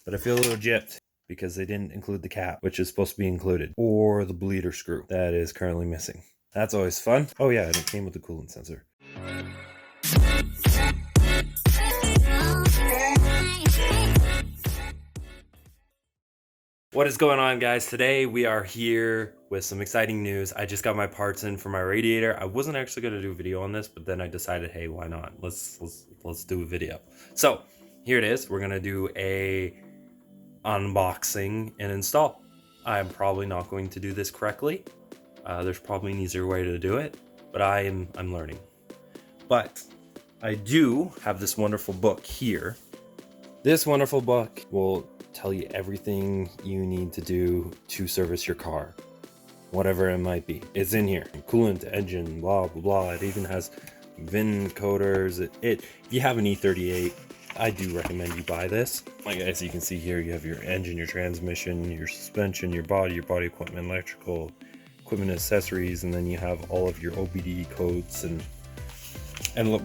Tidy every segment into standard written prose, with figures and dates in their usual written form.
but I feel a little gypped because they didn't include the cap, which is supposed to be included, or the bleeder screw that is currently missing. That's always fun. Oh yeah, and it came with the coolant sensor. What is going on, guys? Today we are here with some exciting news. I just got my parts in for my radiator. I wasn't actually going to do a video on this, but then I decided, hey, why not? Let's do a video. So here it is. We're going to do a unboxing and install. I'm probably not going to do this correctly. There's probably an easier way to do it, but I'm learning. But I do have this wonderful book here. This wonderful book will tell you everything you need to do to service your car, whatever it might be. It's in here. Coolant, engine, blah blah blah. It even has VIN coders. If you have an E38, I do recommend you buy this. Like, as you can see here, you have your engine, your transmission, your suspension, your body equipment, electrical equipment, accessories, and then you have all of your OBD codes and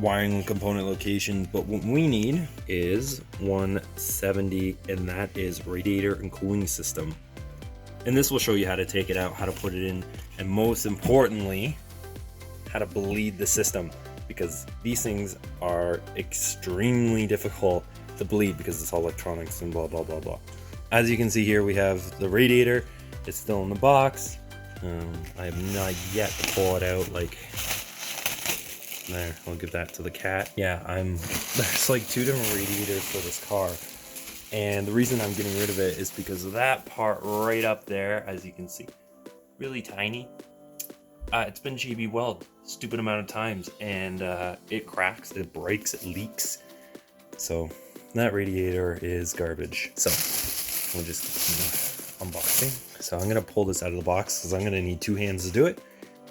wiring component locations. But what we need is 170, and that is radiator and cooling system. And this will show you how to take it out, how to put it in, and most importantly, how to bleed the system, because these things are extremely difficult to bleed because it's all electronics and blah blah blah blah. As you can see here, we have the radiator. It's still in the box. I have not yet to pull it out. Like, there, I'll give that to the cat. Yeah, there's like 2 different radiators for this car, and the reason I'm getting rid of it is because of that part right up there, as you can see, really tiny. It's been JB weld stupid amount of times, and it cracks, it breaks, it leaks. So that radiator is garbage. So we'll just unboxing. So I'm gonna pull this out of the box because I'm gonna need 2 hands to do it,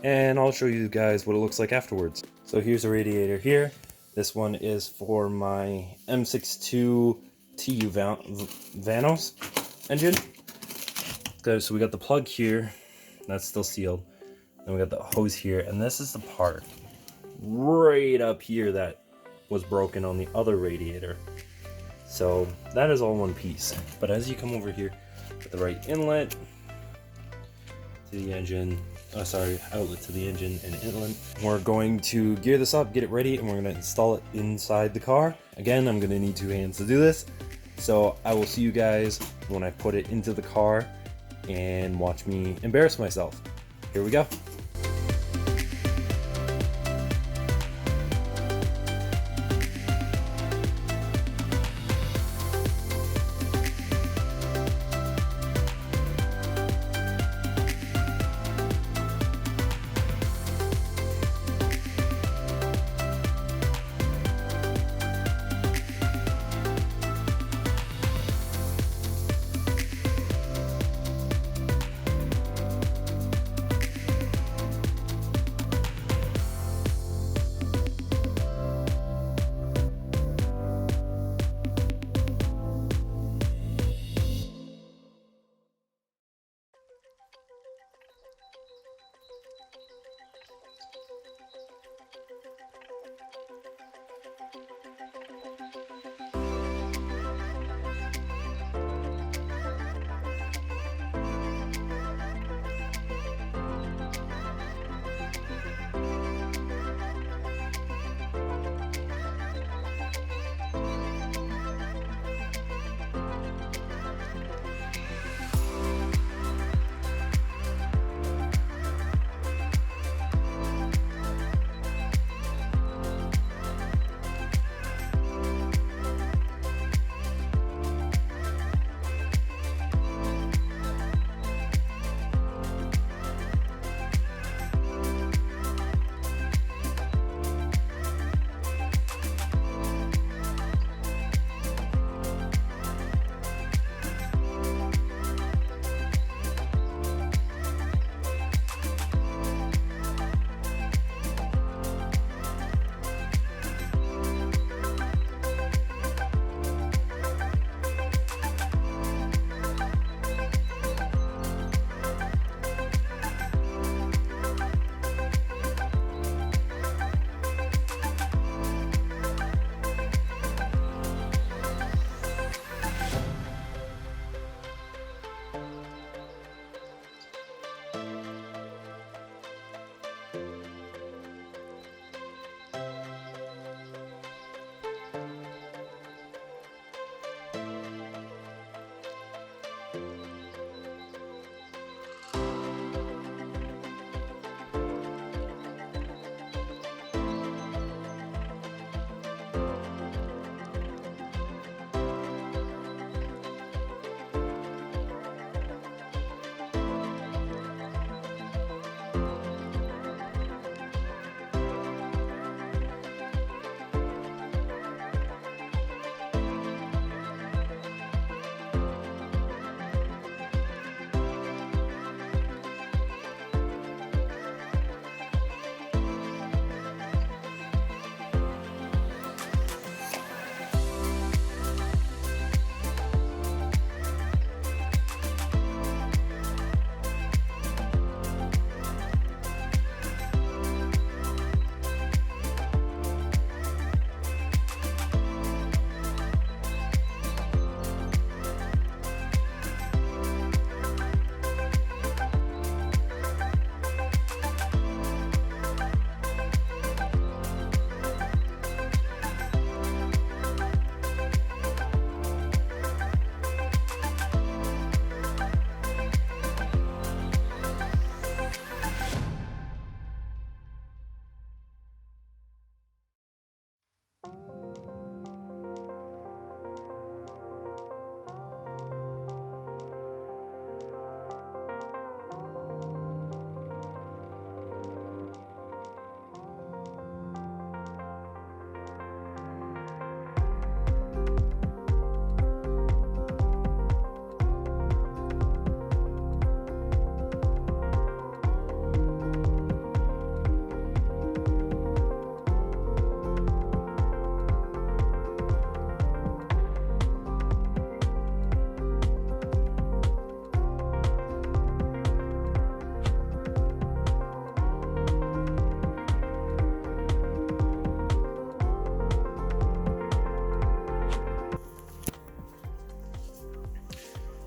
and I'll show you guys what it looks like afterwards. So here's the radiator here. This one is for my M62 TU Vanos engine. Okay, so we got the plug here, that's still sealed. Then we got the hose here, and this is the part right up here that was broken on the other radiator. So that is all one piece. But as you come over here with the right inlet to the engine, outlet to the engine and inlet, we're going to gear this up, get it ready, and we're going to install it inside the car. Again, I'm going to need 2 hands to do this. So I will see you guys when I put it into the car and watch me embarrass myself. Here we go.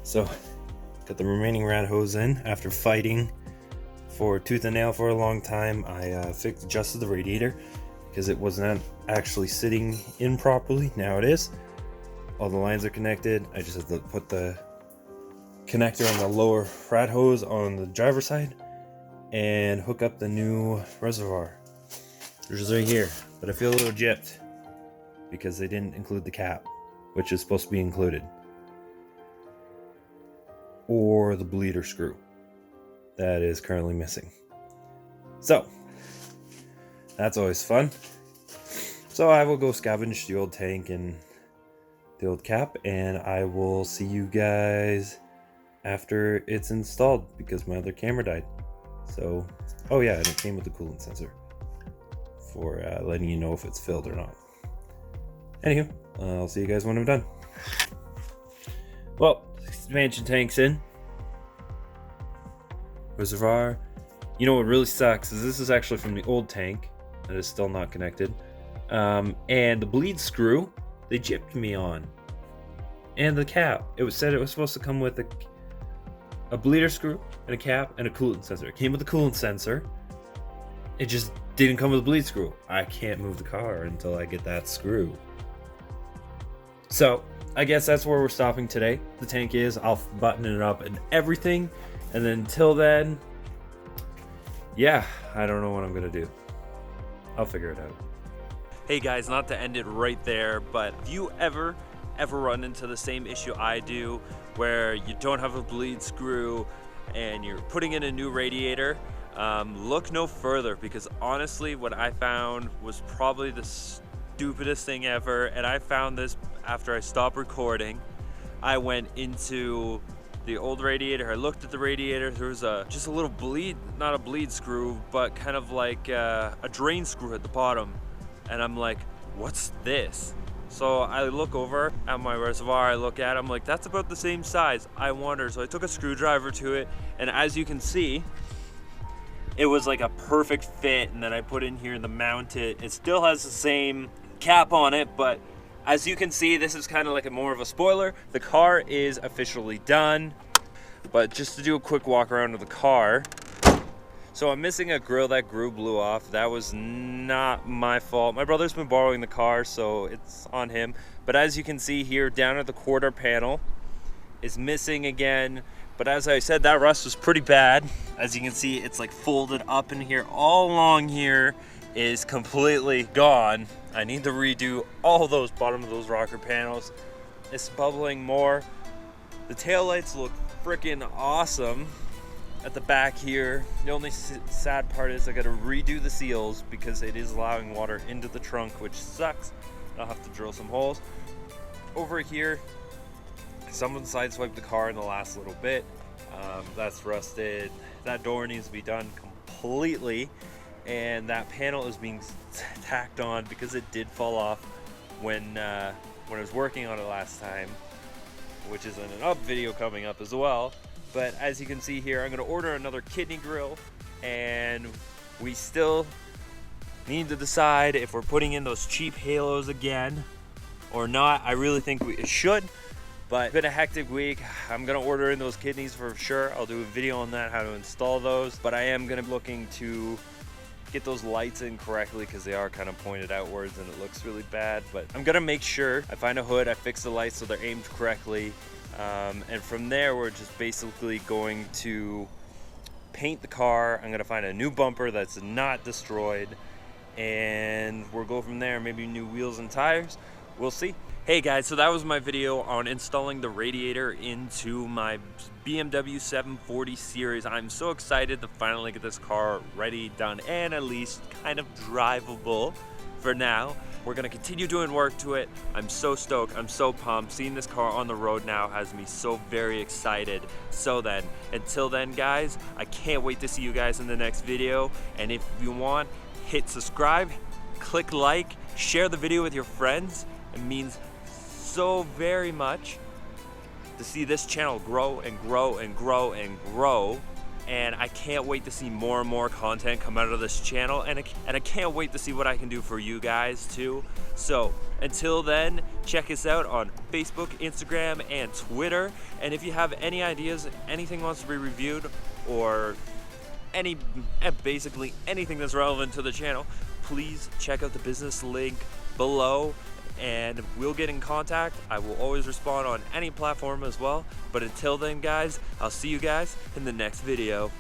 So got the remaining rat hose in. After fighting for tooth and nail for a long time, I adjusted the radiator because it was not actually sitting in properly. Now it is. All the lines are connected. I just have to put the connector on the lower rat hose on the driver's side and hook up the new reservoir. It's right here, but I feel a little gypped because they didn't include the cap, which is supposed to be included, or the bleeder screw that is currently missing. So that's always fun. So I will go scavenge the old tank and the old cap, and I will see you guys after it's installed because my other camera died. So, oh yeah, and it came with the coolant sensor for letting you know if it's filled or not. Anywho, I'll see you guys when I'm done. Well, expansion tank's in. Reservoir. You know what really sucks is this is actually from the old tank that is still not connected. And the bleed screw, they gypped me on. And the cap. It said it was supposed to come with a bleeder screw and a cap and a coolant sensor. It came with a coolant sensor. It just didn't come with a bleed screw. I can't move the car until I get that screw. So I guess that's where we're stopping today. The tank is. I'll button it up and everything. And then until then, yeah, I don't know what I'm gonna do. I'll figure it out. Hey guys, not to end it right there, but if you ever run into the same issue I do, where you don't have a bleed screw and you're putting in a new radiator, look no further, because honestly what I found was probably the stupidest thing ever. And I found this after I stopped recording. I went into the old radiator, I looked at the radiator, there was just a little bleed, not a bleed screw, but kind of like a drain screw at the bottom. And I'm like, what's this? So I look over at my reservoir, I look at it, I'm like, that's about the same size. I wonder, so I took a screwdriver to it, and as you can see, it was like a perfect fit. And then I put in here to mount it. It still has the same cap on it, but as you can see, this is kind of like more of a spoiler. The car is officially done, but just to do a quick walk around of the car. So I'm missing a grill. That grill blew off. That was not my fault. My brother's been borrowing the car, so it's on him. But as you can see here, down at the quarter panel is missing again. But as I said, that rust was pretty bad. As you can see, it's like folded up in here. All along here is completely gone. I need to redo all those bottom of those rocker panels. It's bubbling more. The taillights look freaking awesome. At the back here, the only sad part is I gotta redo the seals because it is allowing water into the trunk, which sucks. I'll have to drill some holes. Over here, someone sideswiped the car in the last little bit. That's rusted. That door needs to be done completely, and that panel is being tacked on because it did fall off when I was working on it last time, which is in an up video coming up as well. But as you can see here, I'm gonna order another kidney grill, and we still need to decide if we're putting in those cheap halos again or not. I really think we should, but it's been a hectic week. I'm gonna order in those kidneys for sure. I'll do a video on that, how to install those, but I am gonna be looking to get those lights in correctly because they are kind of pointed outwards and it looks really bad. But I'm gonna make sure I find a hood, I fix the lights so they're aimed correctly. And from there, we're just basically going to paint the car. I'm gonna find a new bumper that's not destroyed, and we'll go from there. Maybe new wheels and tires, we'll see. Hey guys, so that was my video on installing the radiator into my BMW 740 series. I'm so excited to finally get this car ready, done, and at least kind of drivable for now. We're gonna continue doing work to it. I'm so stoked, I'm so pumped. Seeing this car on the road now has me so very excited. So then, until then guys, I can't wait to see you guys in the next video. And if you want, hit subscribe, click like, share the video with your friends. It means so very much to see this channel grow and grow and grow and grow. and I can't wait to see more and more content come out of this channel, and I can't wait to see what I can do for you guys too. So until then, check us out on Facebook, Instagram, and Twitter. And if you have any ideas, anything wants to be reviewed, or basically anything that's relevant to the channel, please check out the business link below and we'll get in contact. I will always respond on any platform as well. But until then, guys, I'll see you guys in the next video.